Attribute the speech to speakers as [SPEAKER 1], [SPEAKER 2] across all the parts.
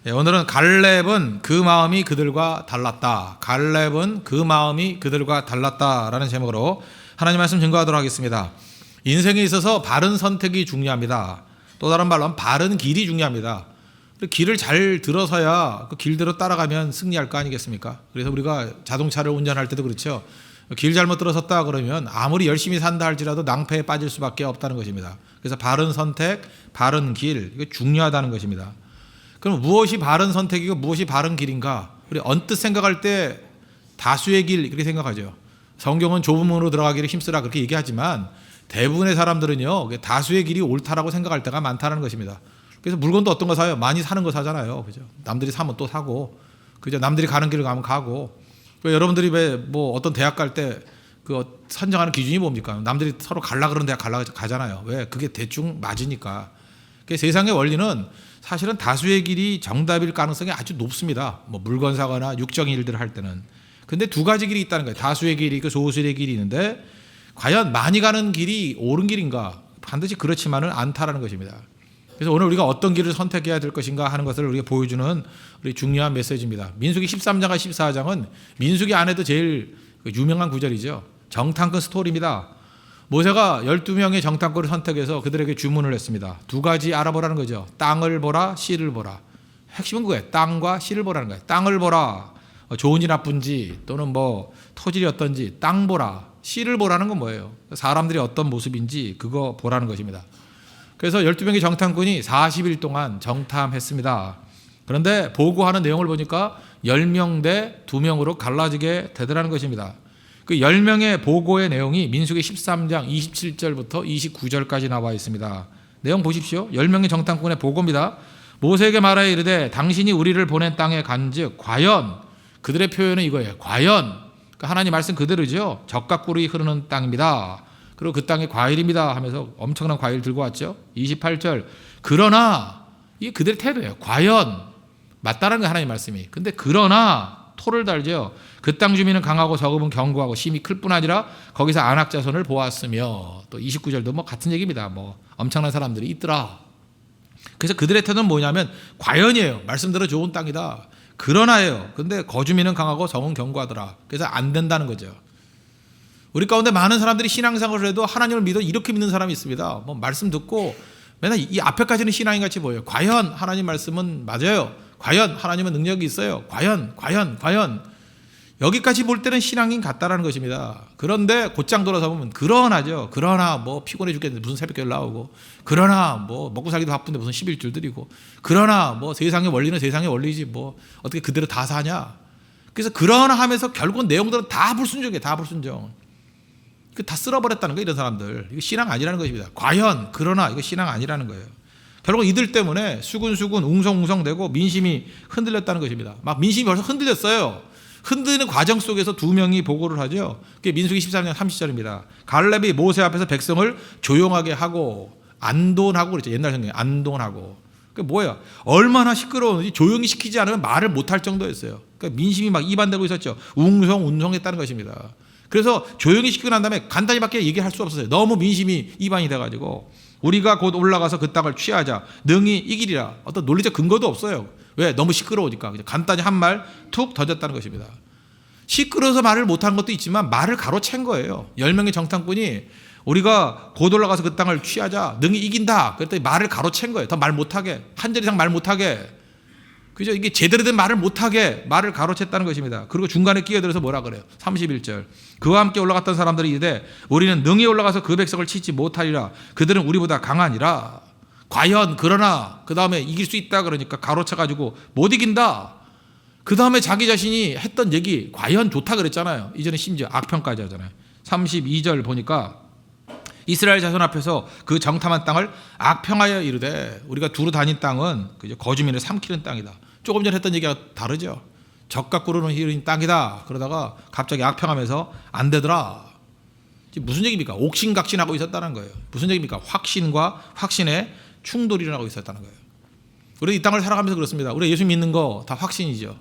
[SPEAKER 1] 오늘은 갈렙은 그 마음이 그들과 달랐다. 갈렙은 그 마음이 그들과 달랐다라는 제목으로 하나님 말씀 증거하도록 하겠습니다. 인생에 있어서 바른 선택이 중요합니다. 또 다른 말로 하면 바른 길이 중요합니다. 길을 잘 들어서야 그 길대로 따라가면 승리할 거 아니겠습니까? 그래서 우리가 자동차를 운전할 때도 그렇죠. 길 잘못 들어섰다 그러면 아무리 열심히 산다 할지라도 낭패에 빠질 수밖에 없다는 것입니다. 그래서 바른 선택, 바른 길, 이거 중요하다는 것입니다. 그럼 무엇이 바른 선택이고 무엇이 바른 길인가? 우리 언뜻 생각할 때 다수의 길 이렇게 생각하죠. 성경은 좁은 문으로 들어가기를 힘쓰라 그렇게 얘기하지만 대부분의 사람들은요 다수의 길이 옳다라고 생각할 때가 많다는 것입니다. 그래서 물건도 어떤 거 사요? 많이 사는 거 사잖아요. 그죠? 남들이 사면 또 사고, 그죠? 남들이 가는 길을 가면 가고. 여러분들이 왜 뭐 어떤 대학 갈 때 그 선정하는 기준이 뭡니까? 남들이 서로 갈라 그러는 대학 가잖아요. 왜? 그게 대충 맞으니까. 세상의 원리는 사실은 다수의 길이 정답일 가능성이 아주 높습니다. 뭐 물건 사거나 육적인 일들을 할 때는. 근데 두 가지 길이 있다는 거예요. 다수의 길이 있고 소수의 길이 있는데 과연 많이 가는 길이 옳은 길인가? 반드시 그렇지만은 않다라는 것입니다. 그래서 오늘 우리가 어떤 길을 선택해야 될 것인가 하는 것을 우리가 보여주는 우리 중요한 메시지입니다. 민수기 13장과 14장은 민수기 안에도 제일 유명한 구절이죠. 정탐꾼 스토리입니다. 모세가 12명의 정탐꾼을 선택해서 그들에게 주문을 했습니다. 두 가지 알아보라는 거죠. 땅을 보라, 씨를 보라. 핵심은 그거예요. 땅과 씨를 보라는 거예요. 땅을 보라. 좋은지 나쁜지 또는 뭐 토질이 어떤지 땅 보라. 씨를 보라는 건 뭐예요? 사람들이 어떤 모습인지 그거 보라는 것입니다. 그래서 12명의 정탐꾼이 40일 동안 정탐했습니다. 그런데 보고하는 내용을 보니까 10명 대 2명으로 갈라지게 되더라는 것입니다. 그 10명의 보고의 내용이 민수기 13장 27절부터 29절까지 나와 있습니다. 내용 보십시오. 10명의 정탐꾼의 보고입니다. 모세에게 말하여 이르되 당신이 우리를 보낸 땅에 간즉 과연, 그들의 표현은 이거예요. 과연, 그러니까 하나님 말씀 그대로죠. 젖과 꿀이 흐르는 땅입니다. 그리고 그 땅이 과일입니다 하면서 엄청난 과일 들고 왔죠. 28절 그러나, 이게 그들의 태도예요. 과연 맞다라는 게 하나님 말씀이. 근데 그러나 토를 달죠. 그 땅 주민은 강하고 적음은 견고하고 심히 클 뿐 아니라 거기서 안악자손을 보았으며, 또 29절도 뭐 같은 얘기입니다. 뭐 엄청난 사람들이 있더라. 그래서 그들의 태도는 뭐냐면 과연이에요. 말씀대로 좋은 땅이다. 그러나예요. 근데 거주민은 강하고 적은 견고하더라. 그래서 안 된다는 거죠. 우리 가운데 많은 사람들이 신앙생활을 해도 하나님을 믿어 이렇게 믿는 사람이 있습니다. 뭐 말씀 듣고 맨날 이 앞에까지는 신앙인 같이 보여요. 과연 하나님 말씀은 맞아요. 과연 하나님은 능력이 있어요. 과연 여기까지 볼 때는 신앙인 같다라는 것입니다. 그런데 곧장 돌아서 보면 그러나죠. 그러나 뭐 피곤해 죽겠는데 무슨 새벽기도 나오고, 그러나 뭐 먹고 살기도 바쁜데 무슨 11줄 드리고, 그러나 뭐 세상의 원리는 세상의 원리지 뭐 어떻게 그대로 다 사냐. 그래서 그러나 하면서 결국은 내용들은 다 불순종이에요. 다 불순종. 다 쓸어버렸다는 거예요. 이런 사람들. 이거 신앙 아니라는 것입니다. 과연, 그러나 이거 신앙 아니라는 거예요. 결국 이들 때문에 수군수군 웅성웅성되고 민심이 흔들렸다는 것입니다. 막 민심이 벌써 흔들렸어요. 흔드는 과정 속에서 두 명이 보고를 하죠. 그게 민수기 13장 30절입니다. 갈렙이 모세 앞에서 백성을 조용하게 하고 안돈하고 그랬죠. 옛날 성경에 안돈하고. 그게 뭐예요? 얼마나 시끄러운지 조용히 시키지 않으면 말을 못할 정도였어요. 그러니까 민심이 막 이반되고 있었죠. 웅성웅성했다는 것입니다. 그래서 조용히 시키고 난 다음에 간단히밖에 얘기할 수 없었어요. 너무 민심이 이반이 돼가지고 우리가 곧 올라가서 그 땅을 취하자. 능히 이기리라. 어떤 논리적 근거도 없어요. 왜? 너무 시끄러우니까. 그냥 간단히 한 말 툭 던졌다는 것입니다. 시끄러워서 말을 못한 것도 있지만 말을 가로챈 거예요. 10명의 정탐꾼이 우리가 곧 올라가서 그 땅을 취하자. 능히 이긴다. 그랬더니 말을 가로챈 거예요. 더 말 못하게. 한 절 이상 말 못하게. 그죠? 이게 제대로 된 말을 못하게 말을 가로챘다는 것입니다. 그리고 중간에 끼어들어서 뭐라 그래요? 31절. 그와 함께 올라갔던 사람들이 이르되 우리는 능히 올라가서 그 백성을 치지 못하리라. 그들은 우리보다 강하니라. 과연, 그러나, 그 다음에 이길 수 있다 그러니까 가로쳐가지고 못 이긴다. 그 다음에 자기 자신이 했던 얘기 과연 좋다 그랬잖아요. 이전에 심지어 악평까지 하잖아요. 32절 보니까 이스라엘 자손 앞에서 그 정탐한 땅을 악평하여 이르되 우리가 두루 다닌 땅은 거주민을 삼키는 땅이다. 조금 전에 했던 얘기가 다르죠. 젖과 꿀은 흐르는 땅이다. 그러다가 갑자기 악평하면서 안 되더라. 무슨 얘기입니까? 옥신각신하고 있었다는 거예요. 무슨 얘기입니까? 확신과 확신의 충돌이 일어나고 있었다는 거예요. 우리 이 땅을 살아가면서 그렇습니다. 우리 예수 믿는 거 다 확신이죠.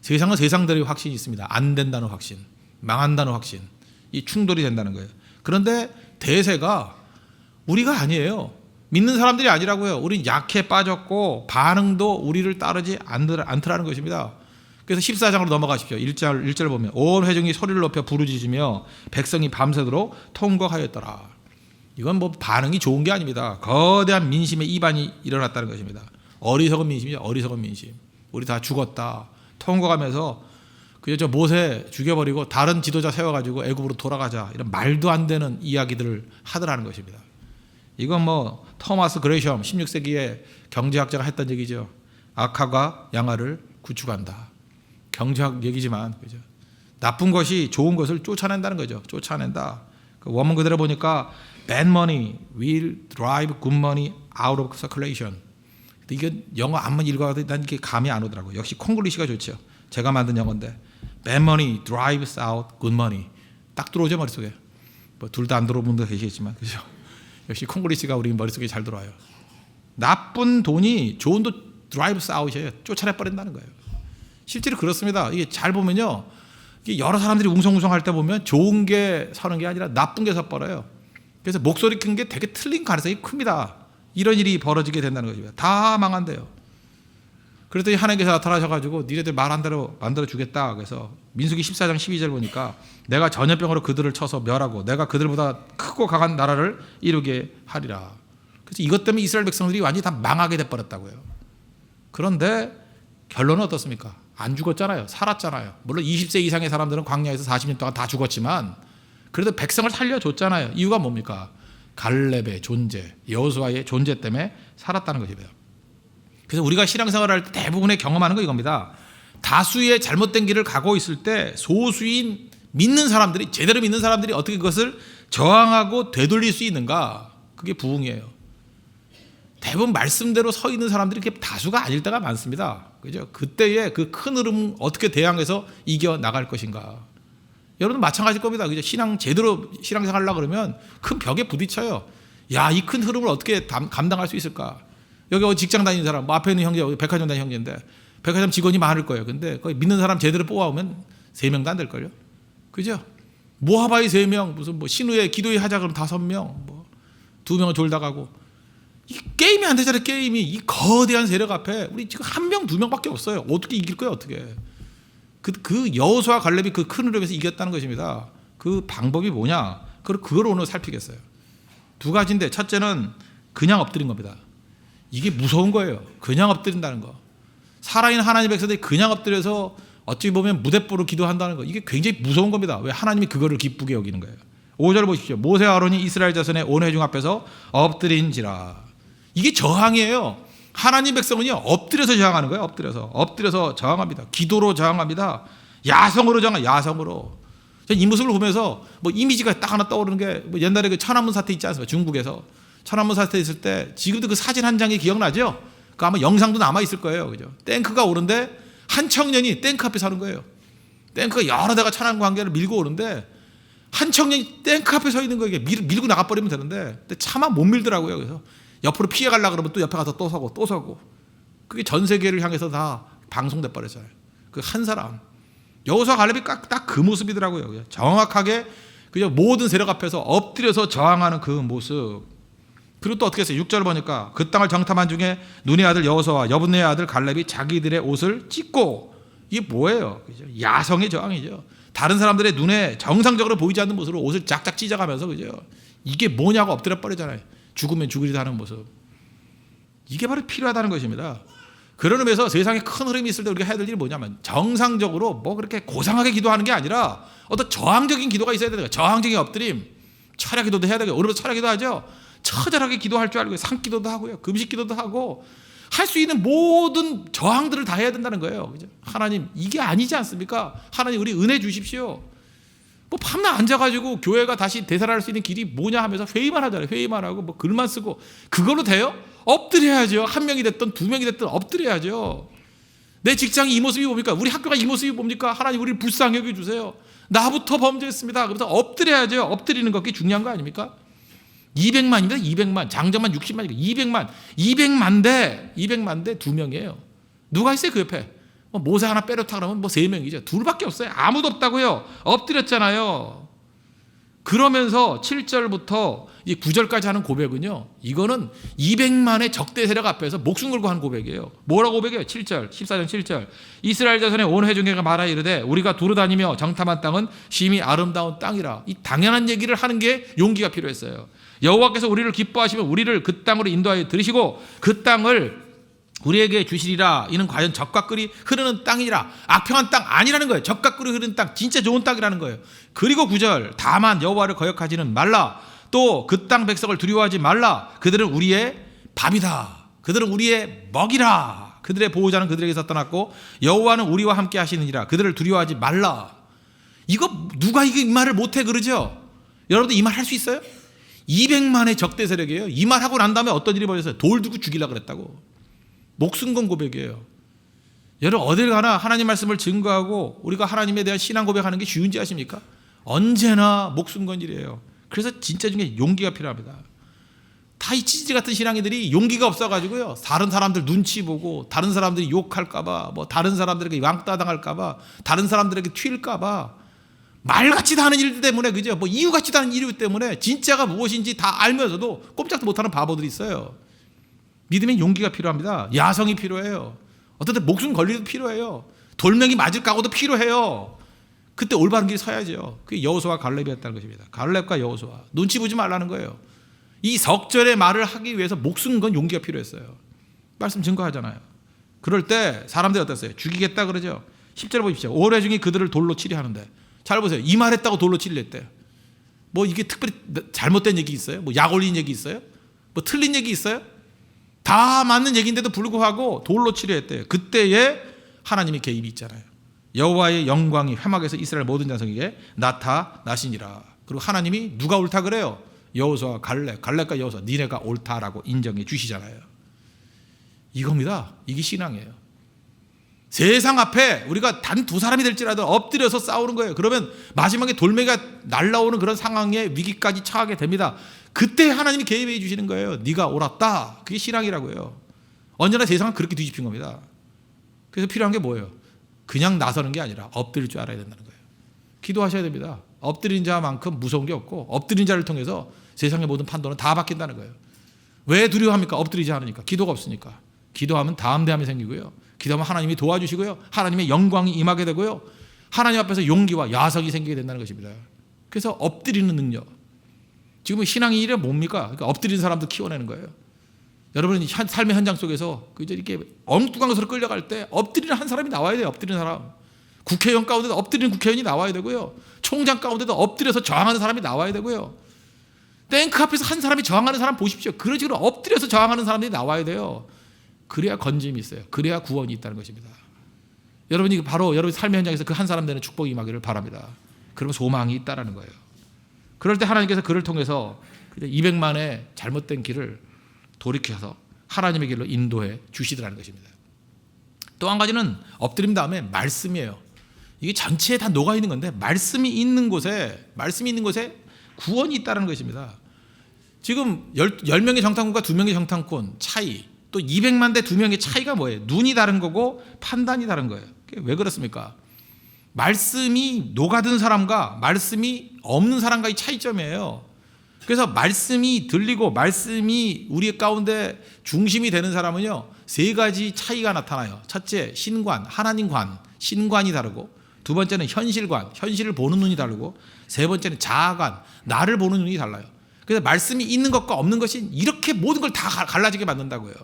[SPEAKER 1] 세상은 세상대로 확신이 있습니다. 안 된다는 확신, 망한다는 확신, 이 충돌이 된다는 거예요. 그런데 대세가 우리가 아니에요. 믿는 사람들이 아니라고요. 우린 약해 빠졌고 반응도 우리를 따르지 않더라는 것입니다. 그래서 14장으로 넘어가십시오. 1절 보면 온 회중이 소리를 높여 부르짖으며 백성이 밤새도록 통곡하였더라. 이건 뭐 반응이 좋은 게 아닙니다. 거대한 민심의 이반이 일어났다는 것입니다. 어리석은 민심이죠. 어리석은 민심. 우리 다 죽었다. 통곡하면서 그저 저 모세 죽여버리고 다른 지도자 세워가지고 애굽으로 돌아가자. 이런 말도 안 되는 이야기들을 하더라는 것입니다. 이건 뭐 토마스 그레이엄 16세기의 경제학자가 했던 얘기죠. 악화가 양화를 구축한다. 경제학 얘기지만 그죠. 나쁜 것이 좋은 것을 쫓아낸다는 거죠. 쫓아낸다. 그 원문 그대로 보니까 bad money will drive good money out of circulation. 이게 영어 안만 읽어도 난 이게 감이 안 오더라고요. 역시 콩글리시가 좋죠. 제가 만든 영어인데 bad money drives out good money. 딱 들어오죠 머릿속에. 뭐 둘 다 안 들어온 분도 계시겠지만 그죠. 역시 콩글리시가 우리 머릿속에 잘 들어와요. 나쁜 돈이 좋은 돈 drives out이에요. 쫓아내버린다는 거예요. 실제로 그렇습니다. 이게 잘 보면요. 이게 여러 사람들이 웅성웅성할 때 보면 좋은 게 서는 게 아니라 나쁜 게 서버려요. 그래서 목소리 큰 게 되게 틀린 가능성이 큽니다. 이런 일이 벌어지게 된다는 거죠. 다 망한대요. 그랬더니 하나님께서 나타나셔가지고 니네들 말한 대로 만들어 주겠다. 그래서 민수기 14장 12절 보니까 내가 전염병으로 그들을 쳐서 멸하고 내가 그들보다 크고 강한 나라를 이루게 하리라. 그래서 이것 때문에 이스라엘 백성들이 완전히 다 망하게 돼버렸다고요. 그런데 결론은 어떻습니까? 안 죽었잖아요. 살았잖아요. 물론 20세 이상의 사람들은 광야에서 40년 동안 다 죽었지만 그래도 백성을 살려줬잖아요. 이유가 뭡니까? 갈렙의 존재, 여호수아의 존재 때문에 살았다는 것입니다. 그래서 우리가 신앙생활을 할 때 대부분의 경험하는 거 이겁니다. 다수의 잘못된 길을 가고 있을 때 소수인 믿는 사람들이 제대로 믿는 사람들이 어떻게 그것을 저항하고 되돌릴 수 있는가? 그게 부흥이에요. 대부분 말씀대로 서 있는 사람들이 그렇게 다수가 아닐 때가 많습니다. 그죠? 그때의 그 큰 흐름 어떻게 대항해서 이겨 나갈 것인가? 여러분 마찬가지일 겁니다. 그죠? 제대로 신앙생활 하려고 그러면 큰 벽에 부딪혀요. 야, 이 큰 흐름을 어떻게 감당할 수 있을까? 여기 직장 다니는 사람, 뭐 앞에 있는 형제, 백화점 다니는 형제인데 백화점 직원이 많을 거예요. 근데 거기 믿는 사람 제대로 뽑아오면 3명도 안 될걸요. 그죠? 모아봐야 3명, 무슨 뭐 신우회 기도회 하자 그러면 5명, 뭐 2명은 졸다 가고. 이 게임이 안 되잖아요. 게임이. 이 거대한 세력 앞에 우리 지금 1명, 2명밖에 없어요. 어떻게 이길 거예요? 어떻게. 그 여호수아 갈렙이 그 큰 흐름에서 이겼다는 것입니다. 그 방법이 뭐냐? 그걸 오늘 살피겠어요. 2가지인데 첫째는 그냥 엎드린 겁니다. 이게 무서운 거예요. 그냥 엎드린다는 거. 살아있는 하나님의 백성들이 그냥 엎드려서 어찌 보면 무대뽀로 기도한다는 거. 이게 굉장히 무서운 겁니다. 왜 하나님이 그거를 기쁘게 여기는 거예요. 5절 보십시오. 모세와 아론이 이스라엘 자손의 온 회중 앞에서 엎드린지라. 이게 저항이에요. 하나님 백성은요 엎드려서 저항하는 거예요. 엎드려서 저항합니다. 기도로 저항합니다. 야성으로 저항해요. 야성으로. 이 모습을 보면서 뭐 이미지가 딱 하나 떠오르는 게 뭐 옛날에 그 천안문 사태 있지 않습니까? 중국에서 천안문 사태 있을 때 지금도 그 사진 한 장이 기억나죠? 그 아마 영상도 남아 있을 거예요. 그죠? 탱크가 오는데 한 청년이 탱크 앞에 서는 거예요. 탱크가 여러 대가 천안 관계를 밀고 오는데 한 청년이 탱크 앞에 서 있는 거예요. 밀고 나가버리면 되는데 근데 차마 못 밀더라고요. 그래서 옆으로 피해 가려고 그러면 또 옆에 가서 또 서고 그게 전 세계를 향해서 다 방송돼 버렸어요. 그 한 사람 여호수아 갈렙이 딱 그 모습이더라고요. 정확하게 그냥 모든 세력 앞에서 엎드려서 저항하는 그 모습. 그리고 또 어떻게 했어요? 6절 보니까 그 땅을 정탐한 중에 눈의 아들 여호수아와 여분의 아들 갈렙이 자기들의 옷을 찢고. 이게 뭐예요? 그죠? 야성의 저항이죠. 다른 사람들의 눈에 정상적으로 보이지 않는 모습으로 옷을 짝짝 찢어가면서 그죠? 이게 뭐냐고 엎드려 버리잖아요. 죽으면 죽으리다 하는 모습. 이게 바로 필요하다는 것입니다. 그런 의미에서 세상에 큰 흐름이 있을 때 우리가 해야 될 일이 뭐냐면 정상적으로 뭐 그렇게 고상하게 기도하는 게 아니라 어떤 저항적인 기도가 있어야 되는 거예요. 저항적인 엎드림. 철야 기도도 해야 되고 오늘부터 철야 기도하죠. 처절하게 기도할 줄 알고 산기도도 하고요. 금식 기도도 하고 할 수 있는 모든 저항들을 다 해야 된다는 거예요. 그죠? 하나님 이게 아니지 않습니까? 하나님 우리 은혜 주십시오. 뭐 밤낮 앉아가지고 교회가 다시 되살아날 수 있는 길이 뭐냐 하면서 회의만 하잖아요. 회의만 하고 뭐 글만 쓰고 그걸로 돼요? 엎드려야죠. 1명이 됐든 2명이 됐든 엎드려야죠. 내 직장이 이 모습이 뭡니까? 우리 학교가 이 모습이 뭡니까? 하나님 우리를 불쌍히 여겨주세요. 나부터 범죄했습니다. 그래서 엎드려야죠. 엎드리는 것 그게 중요한 거 아닙니까? 200만입니다. 200만. 장정만 60만이니까 200만 대 2명이에요. 누가 있어요 그 옆에? 모세 하나 빼놓다 그러면 3명이죠. 둘밖에 없어요. 아무도 없다고요. 엎드렸잖아요. 그러면서 7절부터 이 9절까지 하는 고백은요, 이거는 200만의 적대 세력 앞에서 목숨 걸고 한 고백이에요. 뭐라고 고백해요? 7절, 14장 7절. 이스라엘 자손의 온 회중에게 말하 이르되 우리가 두루다니며 정탐한 땅은 심히 아름다운 땅이라. 이 당연한 얘기를 하는 게 용기가 필요했어요. 여호와께서 우리를 기뻐하시면 우리를 그 땅으로 인도하여 들으시고 그 땅을 우리에게 주시리라. 이는 과연 적과 꿀이 흐르는 땅이라. 악평한 땅 아니라는 거예요. 적과 꿀이 흐르는 땅, 진짜 좋은 땅이라는 거예요. 그리고 9절, 다만 여호와를 거역하지는 말라. 또 그 땅 백성을 두려워하지 말라. 그들은 우리의 밥이다. 그들은 우리의 먹이라. 그들의 보호자는 그들에게서 떠났고 여호와는 우리와 함께 하시느니라. 그들을 두려워하지 말라. 이거 누가 이 말을 못해 그러죠? 여러분들 이 말 할 수 있어요? 200만의 적대 세력이에요. 이 말 하고 난 다음에 어떤 일이 벌어졌어요? 돌 두고 죽이려고 그랬다고. 목숨 건 고백이에요. 여러분 어딜 가나 하나님 말씀을 증거하고 우리가 하나님에 대한 신앙 고백하는 게 쉬운지 아십니까? 언제나 목숨 건 일이에요. 그래서 진짜 중에 용기가 필요합니다. 다 이 찌질이 같은 신앙이들이 용기가 없어가지고요, 다른 사람들 눈치 보고 다른 사람들이 욕할까봐, 뭐 다른 사람들에게 왕따 당할까봐, 다른 사람들에게 튈까봐 말같이 다 하는 일 때문에, 그죠? 뭐 이유같이 하는 이유 때문에 진짜가 무엇인지 다 알면서도 꼼짝도 못하는 바보들이 있어요. 믿음엔 용기가 필요합니다. 야성이 필요해요. 어떤 때 목숨 걸리도 필요해요. 돌멩이 맞을 각오도 필요해요. 그때 올바른 길에 서야죠. 그게 여호수아와 갈렙이었다는 것입니다. 갈렙과 여호수아. 눈치 보지 말라는 거예요. 이 석절의 말을 하기 위해서 목숨 건 용기가 필요했어요. 말씀 증거하잖아요. 그럴 때 사람들이 어땠어요? 죽이겠다 그러죠. 10절 보십시오. 오래 중에 그들을 돌로 치려 하는데, 잘 보세요. 이 말했다고 돌로 치려했대요. 뭐 이게 특별히 잘못된 얘기 있어요? 뭐 약 올린 얘기 있어요? 뭐 틀린 얘기 있어요? 다 맞는 얘기인데도 불구하고 돌로 치려 했대요. 그때에 하나님의 개입이 있잖아요. 여호와의 영광이 회막에서 이스라엘 모든 자손에게 나타나시니라. 그리고 하나님이 누가 옳다 그래요? 여호수아, 갈렙과 여호수아, 니네가 옳다라고 인정해 주시잖아요. 이겁니다. 이게 신앙이에요. 세상 앞에 우리가 단 두 사람이 될지라도 엎드려서 싸우는 거예요. 그러면 마지막에 돌멩이가 날라오는 그런 상황에 위기까지 처하게 됩니다. 그때 하나님이 개입해 주시는 거예요. 네가 옳았다. 그게 신앙이라고요. 언제나 세상은 그렇게 뒤집힌 겁니다. 그래서 필요한 게 뭐예요? 그냥 나서는 게 아니라 엎드릴 줄 알아야 된다는 거예요. 기도하셔야 됩니다. 엎드린 자만큼 무서운 게 없고, 엎드린 자를 통해서 세상의 모든 판도는 다 바뀐다는 거예요. 왜 두려워합니까? 엎드리지 않으니까. 기도가 없으니까. 기도하면 다음대함이 생기고요, 기도하면 하나님이 도와주시고요, 하나님의 영광이 임하게 되고요, 하나님 앞에서 용기와 야성이 생기게 된다는 것입니다. 그래서 엎드리는 능력. 지금 신앙이 이래 뭡니까? 그러니까 엎드리는 사람들 키워내는 거예요. 여러분 삶의 현장 속에서 이렇게 엉뚱한 것으로 끌려갈 때 엎드리는 한 사람이 나와야 돼요. 엎드리는 사람. 국회의원 가운데도 엎드리는 국회의원이 나와야 되고요, 총장 가운데도 엎드려서 저항하는 사람이 나와야 되고요, 탱크 앞에서 한 사람이 저항하는 사람 보십시오. 그런 식으로 엎드려서 저항하는 사람들이 나와야 돼요. 그래야 건짐이 있어요. 그래야 구원이 있다는 것입니다. 여러분이 바로 여러분 삶의 현장에서 그 한 사람 되는 축복이 임하기를 바랍니다. 그러면 소망이 있다라는 거예요. 그럴 때 하나님께서 그를 통해서 200만의 잘못된 길을 돌이켜서 하나님의 길로 인도해 주시더라는 것입니다. 또 한 가지는 엎드림 다음에 말씀이에요. 이게 전체에 다 녹아 있는 건데, 말씀이 있는 곳에 구원이 있다는 것입니다. 지금 10명의 정탐꾼과 2명의 정탐꾼 차이, 또 200만 대 2명의 차이가 뭐예요? 눈이 다른 거고 판단이 다른 거예요. 왜 그렇습니까? 말씀이 녹아든 사람과 말씀이 없는 사람과의 차이점이에요. 그래서 말씀이 들리고 말씀이 우리 가운데 중심이 되는 사람은요, 3가지 차이가 나타나요. 첫째, 신관, 하나님관, 신관이 다르고, 두 번째는 현실관, 현실을 보는 눈이 다르고, 세 번째는 자아관, 나를 보는 눈이 달라요. 그래서 말씀이 있는 것과 없는 것이 이렇게 모든 걸 다 갈라지게 만든다고요.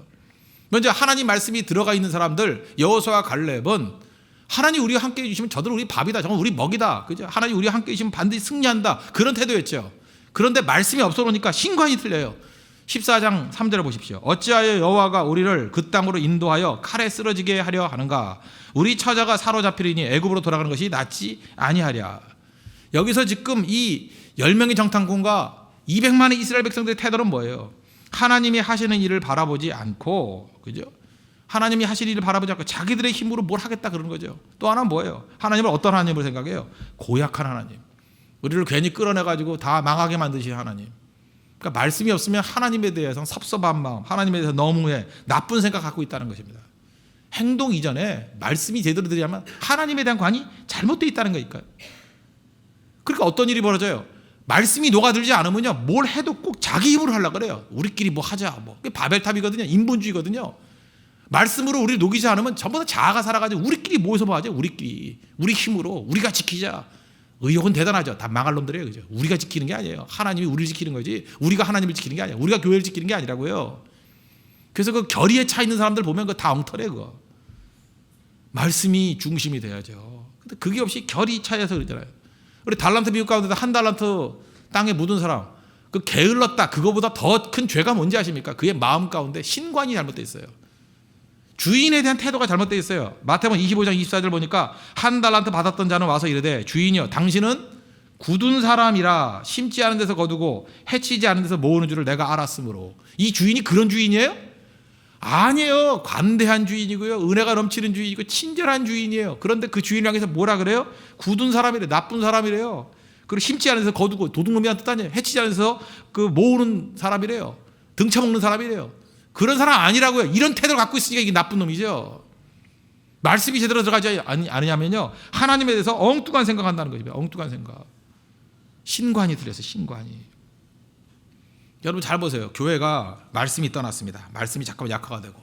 [SPEAKER 1] 먼저 하나님 말씀이 들어가 있는 사람들, 여호수아와 갈렙은 하나님 우리와 함께 해주시면 저들은 우리 밥이다, 저건 우리 먹이다, 그죠? 하나님 우리와 함께 해주시면 반드시 승리한다, 그런 태도였죠. 그런데 말씀이 없어 보니까 신관이 틀려요. 14장 3절을 보십시오. 어찌하여 여호와가 우리를 그 땅으로 인도하여 칼에 쓰러지게 하려 하는가? 우리 처자가 사로잡히리니 애굽으로 돌아가는 것이 낫지 아니하랴. 여기서 지금 이 10명의 정탐꾼과 200만의 이스라엘 백성들의 태도는 뭐예요? 하나님이 하시는 일을 바라보지 않고, 그죠? 하나님이 하시는 일을 바라보지 않고 자기들의 힘으로 뭘 하겠다 그러는 거죠. 또 하나는 뭐예요? 하나님을 어떤 하나님을 생각해요? 고약한 하나님. 우리를 괜히 끌어내가지고 다 망하게 만드신 하나님. 그러니까 말씀이 없으면 하나님에 대해서 섭섭한 마음, 하나님에 대해서 너무해 나쁜 생각 갖고 있다는 것입니다. 행동 이전에 말씀이 제대로 들으려면 하나님에 대한 관이 잘못되어 있다는 거니까요. 그러니까 어떤 일이 벌어져요? 말씀이 녹아들지 않으면요, 뭘 해도 꼭 자기 힘으로 하려고 그래요. 우리끼리 뭐 하자, 뭐. 그게 바벨탑이거든요. 인본주의거든요. 말씀으로 우리를 녹이지 않으면 전부 다 자아가 살아가지고 우리끼리 모여서 뭐 하죠? 우리끼리. 우리 힘으로. 우리가 지키자. 의욕은 대단하죠. 다 망할 놈들이에요. 그죠? 우리가 지키는 게 아니에요. 하나님이 우리를 지키는 거지. 우리가 하나님을 지키는 게 아니야. 우리가 교회를 지키는 게 아니라고요. 그래서 그 결의에 차 있는 사람들 보면 그거 다 엉터래, 그거. 말씀이 중심이 돼야죠. 근데 그게 없이 결의 차에서 그러잖아요. 우리 달란트 비유 가운데 한 달란트 땅에 묻은 사람, 그 게을렀다. 그거보다 더 큰 죄가 뭔지 아십니까? 그의 마음 가운데 신관이 잘못되어 있어요. 주인에 대한 태도가 잘못되어 있어요. 마태복음 25장 24절 보니까 한 달란트 받았던 자는 와서 이르되 주인이여 당신은 굳은 사람이라 심지 않은 데서 거두고 해치지 않은 데서 모으는 줄을 내가 알았으므로. 이 주인이 그런 주인이에요? 아니에요. 관대한 주인이고요, 은혜가 넘치는 주인이고 친절한 주인이에요. 그런데 그 주인을 향해서 뭐라 그래요? 굳은 사람이래, 나쁜 사람이래요. 그리고 심지 않은 데서 거두고, 도둑놈이란 뜻 아니에요. 해치지 않은 데서 그 모으는 사람이래요. 등쳐먹는 사람이래요. 그런 사람 아니라고요. 이런 태도를 갖고 있으니까 이게 나쁜 놈이죠. 말씀이 제대로 들어가지 않으냐면요, 하나님에 대해서 엉뚱한 생각한다는 거죠. 엉뚱한 생각. 신관이 들렸어요. 신관이. 여러분 잘 보세요. 교회가 말씀이 떠났습니다. 말씀이 잠깐만 약화가 되고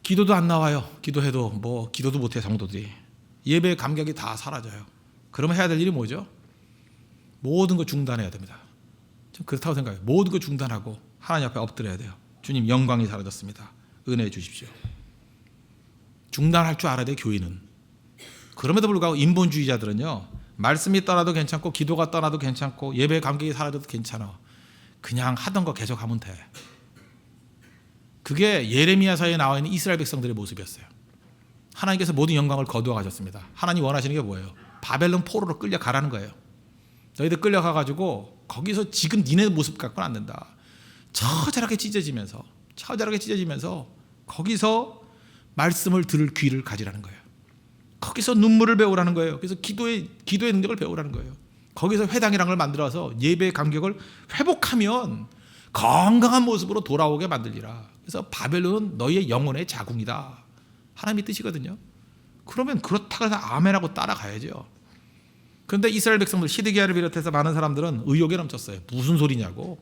[SPEAKER 1] 기도도 안 나와요. 기도해도 뭐 기도도 못해 성도들이. 예배 감격이 다 사라져요. 그러면 해야 될 일이 뭐죠? 모든 거 중단해야 됩니다. 좀 그렇다고 생각해요. 모든 거 중단하고 하나님 앞에 엎드려야 돼요. 주님, 영광이 사라졌습니다. 은혜해 주십시오. 중단할 줄 알아야 돼요, 교인은. 그럼에도 불구하고 인본주의자들은요, 말씀이 떠나도 괜찮고 기도가 떠나도 괜찮고 예배 감격이 사라져도 괜찮아. 그냥 하던 거 계속 하면 돼. 그게 예레미야서에 나와 있는 이스라엘 백성들의 모습이었어요. 하나님께서 모든 영광을 거두어 가셨습니다. 하나님 원하시는 게 뭐예요? 바벨론 포로로 끌려가라는 거예요. 너희들 끌려가가지고 거기서 지금 니네 모습 갖고는 안 된다. 처절하게 찢어지면서 거기서 말씀을 들을 귀를 가지라는 거예요. 거기서 눈물을 배우라는 거예요. 그래서 기도의 능력을 배우라는 거예요. 거기서 회당이라는 걸 만들어서 예배의 감격을 회복하면 건강한 모습으로 돌아오게 만들리라. 그래서 바벨론은 너희의 영혼의 자궁이다. 하나님의 뜻이거든요. 그러면 그렇다고 해서 아멘하고 따라가야죠. 그런데 이스라엘 백성들, 시드기야를 비롯해서 많은 사람들은 의욕에 넘쳤어요. 무슨 소리냐고.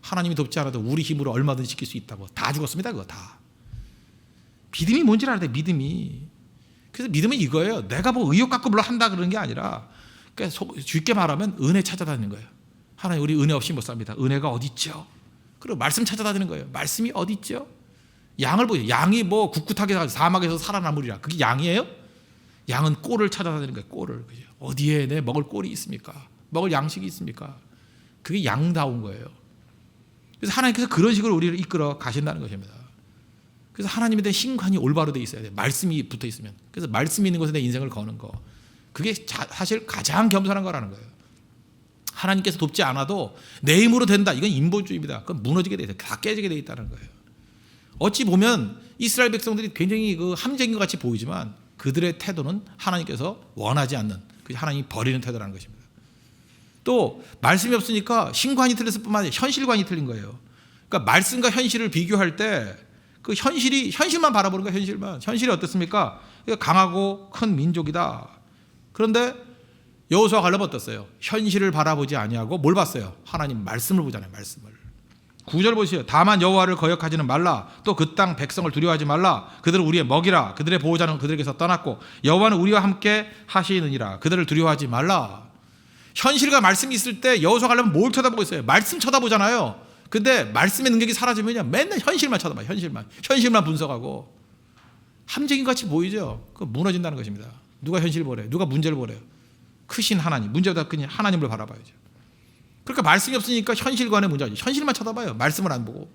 [SPEAKER 1] 하나님이 돕지 않아도 우리 힘으로 얼마든지 지킬 수 있다고. 다 죽었습니다. 그거 다. 믿음이 뭔지를 알아야 돼. 믿음이. 그래서 믿음은 이거예요. 내가 뭐 의욕 갖고 물론 한다 그러는 게 아니라, 그러니까 쉽게 말하면 은혜 찾아다니는 거예요. 하나님, 우리 은혜 없이 못 삽니다. 은혜가 어디 있죠? 그리고 말씀 찾아다니는 거예요. 말씀이 어디 있죠? 양을 보세요. 양이 뭐 꿋꿋하게 사막에서 살아남으리라. 그게 양이에요? 양은 꼴을 찾아다니는 거예요. 꼴을. 어디에 내 먹을 꼴이 있습니까? 먹을 양식이 있습니까? 그게 양다운 거예요. 그래서 하나님께서 그런 식으로 우리를 이끌어 가신다는 것입니다. 그래서 하나님에 대한 신관이 올바로 돼 있어야 돼요. 말씀이 붙어 있으면. 그래서 말씀이 있는 곳에 내 인생을 거는 거. 그게 사실 가장 겸손한 거라는 거예요. 하나님께서 돕지 않아도 내 힘으로 된다. 이건 인본주의입니다. 그건 무너지게 돼 있어요. 다 깨지게 돼 있다는 거예요. 어찌 보면 이스라엘 백성들이 굉장히 그 함정인 것 같이 보이지만 그들의 태도는 하나님께서 원하지 않는, 하나님이 버리는 태도라는 것입니다. 또 말씀이 없으니까 신관이 틀렸을 뿐만 아니라 현실관이 틀린 거예요. 그러니까 말씀과 현실을 비교할 때 그 현실만 바라보는 거예요. 현실이 어떻습니까? 그러니까 강하고 큰 민족이다. 그런데 여호수아 갈렙은 어땠어요? 현실을 바라보지 아니하고 뭘 봤어요? 하나님 말씀을 보잖아요. 말씀을. 9절 보시죠. 다만 여호와를 거역하지는 말라. 또 그 땅 백성을 두려워하지 말라. 그들은 우리의 먹이라. 그들의 보호자는 그들에게서 떠났고 여호와는 우리와 함께 하시느니라. 그들을 두려워하지 말라. 현실과 말씀이 있을 때 여호수아 갈렙은 뭘 쳐다보고 있어요? 말씀 쳐다보잖아요. 근데 말씀의 능력이 사라지면요, 맨날 현실만 쳐다봐요. 현실만 분석하고. 함정인 같이 보이죠? 그거 무너진다는 것입니다. 누가 현실을 보래요? 누가 문제를 보래요? 크신 하나님, 문제보다 큰 하나님을 바라봐야죠. 그러니까 말씀이 없으니까 현실관의 문제죠. 현실만 쳐다봐요. 말씀을 안 보고.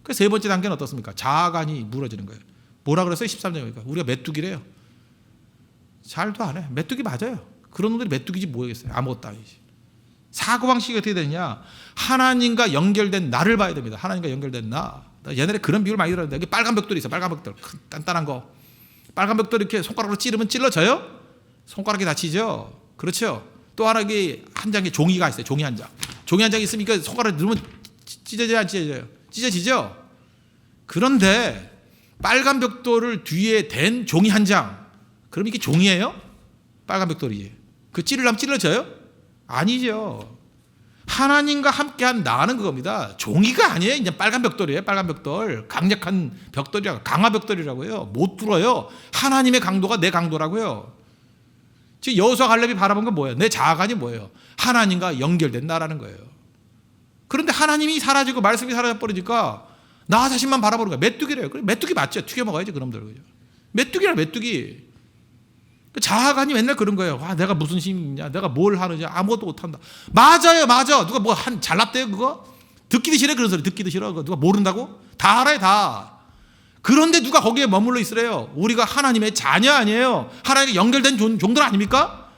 [SPEAKER 1] 그래서 세 번째 단계는 어떻습니까? 자아관이 무너지는 거예요. 뭐라 그랬어요? 13절이니까. 우리가 메뚜기래요. 잘도 안 해. 메뚜기 맞아요. 그런 놈들이 메뚜기지 뭐겠어요. 아무것도 아니지. 사고방식이 어떻게 되느냐? 하나님과 연결된 나를 봐야 됩니다. 하나님과 연결된 나. 옛날에 그런 비유를 많이 들었는데 여기 빨간 벽돌이 있어. 빨간 벽돌. 큰 단단한 거. 빨간 벽돌 이렇게 손가락으로 찌르면 찔러져요? 손가락이 다치죠. 그렇죠. 또 하나 한 장에 종이가 있어요. 종이 한 장. 종이 한 장이 있으니까 손가락을 누르면 찢어져요, 안 찢어져요? 찢어지죠. 그런데 빨간 벽돌을 뒤에 댄 종이 한 장. 그럼 이게 종이에요? 빨간 벽돌이. 그 찌르려면 찔러져요? 아니죠. 하나님과 함께한 나는 그겁니다. 종이가 아니에요. 이제 빨간 벽돌이에요. 빨간 벽돌. 강력한 벽돌이라고, 강화 벽돌이라고요. 못 뚫어요. 하나님의 강도가 내 강도라고요. 지금 여호수아 갈렙이 바라본 건 뭐예요? 내 자아관이 뭐예요? 하나님과 연결된 나라는 거예요. 그런데 하나님이 사라지고 말씀이 사라져버리니까 나 자신만 바라보는 거예요. 메뚜기래요. 메뚜기 맞죠? 튀겨 먹어야지 그놈들. 그죠? 메뚜기라 메뚜기. 자아관이 맨날 그런 거예요. 와, 내가 무슨 힘이냐, 내가 뭘 하느냐, 아무것도 못한다. 맞아요, 맞아. 누가 뭐 잘났대요, 그거? 듣기도 싫어, 그런 소리. 듣기도 싫어. 그거 누가 모른다고? 다 알아요, 다. 그런데 누가 거기에 머물러 있으래요? 우리가 하나님의 자녀 아니에요? 하나님과 연결된 종들 아닙니까?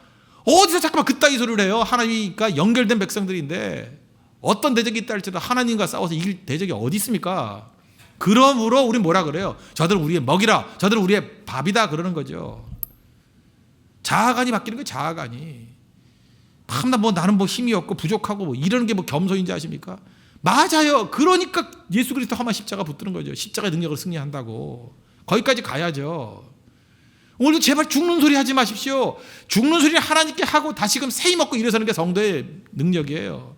[SPEAKER 1] 어디서 잠깐만 그따위 소리를 해요? 하나님과 연결된 백성들인데 어떤 대적이 있다 할지라도 하나님과 싸워서 이길 대적이 어디 있습니까? 그러므로 우리 뭐라 그래요? 저들은 우리의 먹이라, 저들은 우리의 밥이다 그러는 거죠. 자아관이 바뀌는 거예요. 자아관이. 참나 뭐 나는 뭐 힘이 없고 부족하고 뭐 이런 게 뭐 겸손인지 아십니까? 맞아요. 그러니까 예수 그리스도 험한 십자가 붙드는 거죠. 십자가의 능력을 승리한다고. 거기까지 가야죠. 오늘도 제발 죽는 소리 하지 마십시오. 죽는 소리를 하나님께 하고 다시금 새 힘 얻고 일어서는 게 성도의 능력이에요.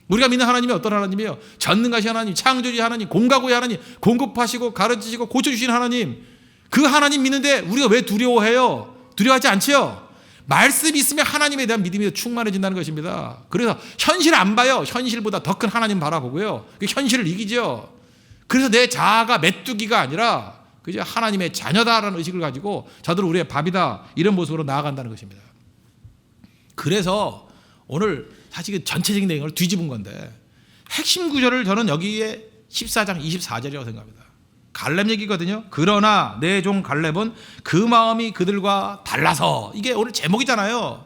[SPEAKER 1] 우리가 믿는 하나님이 어떤 하나님이에요? 전능하신 하나님, 창조주의 하나님, 공가구의 하나님, 공급하시고 가르치시고 고쳐주시는 하나님. 그 하나님 믿는데 우리가 왜 두려워해요? 두려워하지 않지요? 말씀이 있으면 하나님에 대한 믿음이 충만해진다는 것입니다. 그래서 현실 안 봐요. 현실보다 더 큰 하나님 바라보고요. 그 현실을 이기죠. 그래서 내 자아가 메뚜기가 아니라 그저 하나님의 자녀다라는 의식을 가지고 저들은 우리의 밥이다 이런 모습으로 나아간다는 것입니다. 그래서 오늘 사실 전체적인 내용을 뒤집은 건데 핵심 구절을 저는 여기에 14장 24절이라고 생각합니다. 갈렙 얘기거든요. 그러나 내 종 갈렙은 그 마음이 그들과 달라서, 이게 오늘 제목이잖아요.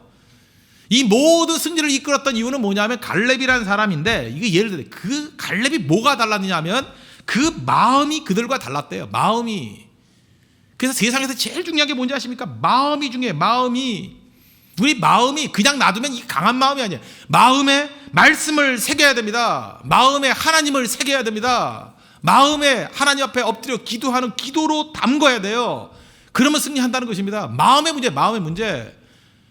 [SPEAKER 1] 이 모든 승리를 이끌었던 이유는 뭐냐면 갈렙이라는 사람인데, 이게 예를 들어 그 갈렙이 뭐가 달랐느냐면 그 마음이 그들과 달랐대요. 마음이. 그래서 세상에서 제일 중요한 게 뭔지 아십니까? 마음이 중요해요. 마음이. 우리 마음이 그냥 놔두면 이 강한 마음이 아니에요. 마음에 말씀을 새겨야 됩니다. 마음에 하나님을 새겨야 됩니다. 마음에 하나님 앞에 엎드려 기도하는 기도로 담궈야 돼요. 그러면 승리한다는 것입니다. 마음의 문제, 마음의 문제.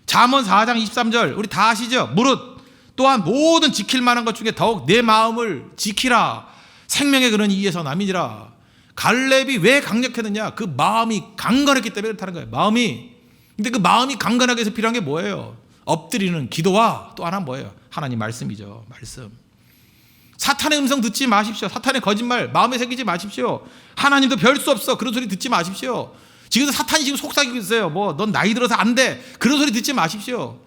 [SPEAKER 1] 잠언 4장 23절 우리 다 아시죠? 무릇 또한 모든 지킬 만한 것 중에 더욱 내 마음을 지키라. 생명의 그런 이에서 남이니라. 갈렙이 왜 강력했느냐? 그 마음이 강건했기 때문에 그렇다는 거예요. 마음이. 근데 그 마음이 강건하게 해서 필요한 게 뭐예요? 엎드리는 기도와 또 하나 뭐예요? 하나님 말씀이죠. 말씀. 사탄의 음성 듣지 마십시오. 사탄의 거짓말 마음에 새기지 마십시오. 하나님도 별 수 없어 그런 소리 듣지 마십시오. 지금 사탄이 지금 속삭이고 있어요. 뭐 넌 나이 들어서 안 돼 그런 소리 듣지 마십시오.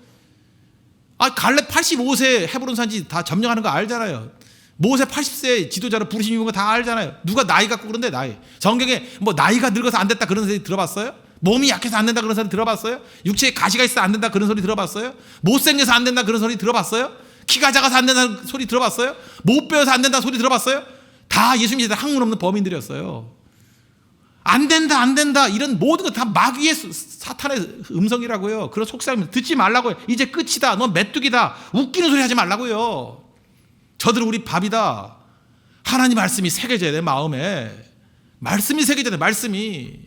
[SPEAKER 1] 갈렙 85세 헤브론 산지 다 점령하는 거 알잖아요. 모세 80세 지도자로 부르심 입은 거 다 알잖아요. 누가 나이 갖고 그런데 나이. 성경에 뭐 나이가 늙어서 안 됐다 그런 소리 들어봤어요? 몸이 약해서 안 된다 그런 소리 들어봤어요? 육체에 가시가 있어서 안 된다 그런 소리 들어봤어요? 못생겨서 안 된다 그런 소리 들어봤어요? 키가 작아서 안 된다는 소리 들어봤어요? 못 배워서 안 된다는 소리 들어봤어요? 다 예수 믿는 학문 없는 범인들이었어요. 안 된다 안 된다 이런 모든 거 다 마귀의 사탄의 음성이라고요. 그런 속삭임 듣지 말라고요. 이제 끝이다. 넌 메뚜기다. 웃기는 소리 하지 말라고요. 저들은 우리 밥이다. 하나님 말씀이 새겨져야 돼. 마음에 말씀이 새겨져야 돼. 말씀이.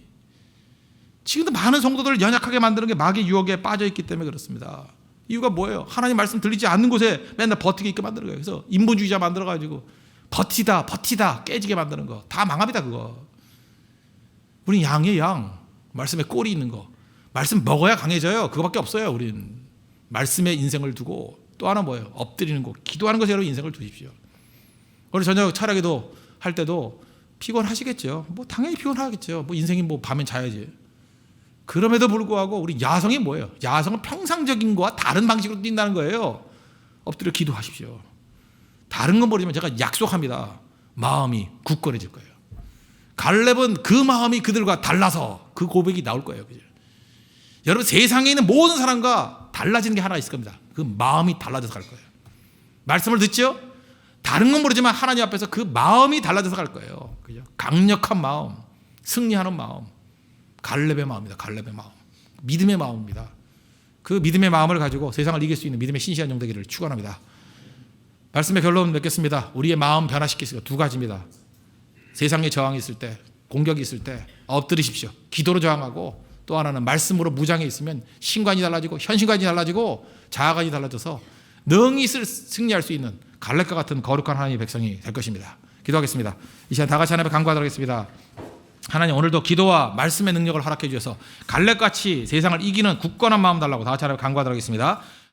[SPEAKER 1] 지금도 많은 성도들을 연약하게 만드는 게 마귀의 유혹에 빠져있기 때문에 그렇습니다. 이유가 뭐예요? 하나님 말씀 들리지 않는 곳에 맨날 버티게 있게 만드는 거예요. 그래서 인본주의자 만들어가지고 버티다 깨지게 만드는 거 다 망합니다. 그거. 우린 양이에요. 양. 말씀에 꼴이 있는 거. 말씀 먹어야 강해져요. 그거밖에 없어요. 우린 말씀에 인생을 두고. 또 하나 뭐예요? 엎드리는 거. 기도하는 것에 여러분 인생을 두십시오. 오늘 저녁 철학기도 할 때도 피곤하시겠죠. 뭐 당연히 피곤하겠죠. 뭐 인생이 뭐 밤엔 자야지. 그럼에도 불구하고 우리 야성이 뭐예요? 야성은 평상적인 거와 다른 방식으로 뛴다는 거예요. 엎드려 기도하십시오. 다른 건 모르지만 제가 약속합니다. 마음이 굳건해질 거예요. 갈렙은 그 마음이 그들과 달라서 그 고백이 나올 거예요. 그죠? 여러분 세상에 있는 모든 사람과 달라지는 게 하나 있을 겁니다. 그 마음이 달라져서 갈 거예요. 말씀을 듣죠? 다른 건 모르지만 하나님 앞에서 그 마음이 달라져서 갈 거예요. 그죠? 강력한 마음, 승리하는 마음. 갈렙의 마음입니다. 갈렙의 마음. 믿음의 마음입니다. 그 믿음의 마음을 가지고 세상을 이길 수 있는 믿음의 신실한 종 되기를 축원합니다. 말씀의 결론 맺겠습니다. 우리의 마음 변화시킬 수 있는 두 가지입니다. 세상에 저항이 있을 때, 공격이 있을 때 엎드리십시오. 기도로 저항하고 또 하나는 말씀으로 무장해 있으면 신관이 달라지고 현신관이 달라지고 자아관이 달라져서 능히 승리할 수 있는 갈렙과 같은 거룩한 하나님의 백성이 될 것입니다. 기도하겠습니다. 이 시간 다 같이 하나님 앞에 간구하도록 하겠습니다. 하나님, 오늘도 기도와 말씀의 능력을 허락해 주셔서 갈렙같이 세상을 이기는 굳건한 마음 달라고 다 같이 하나님 앞에 간구하도록 하겠습니다.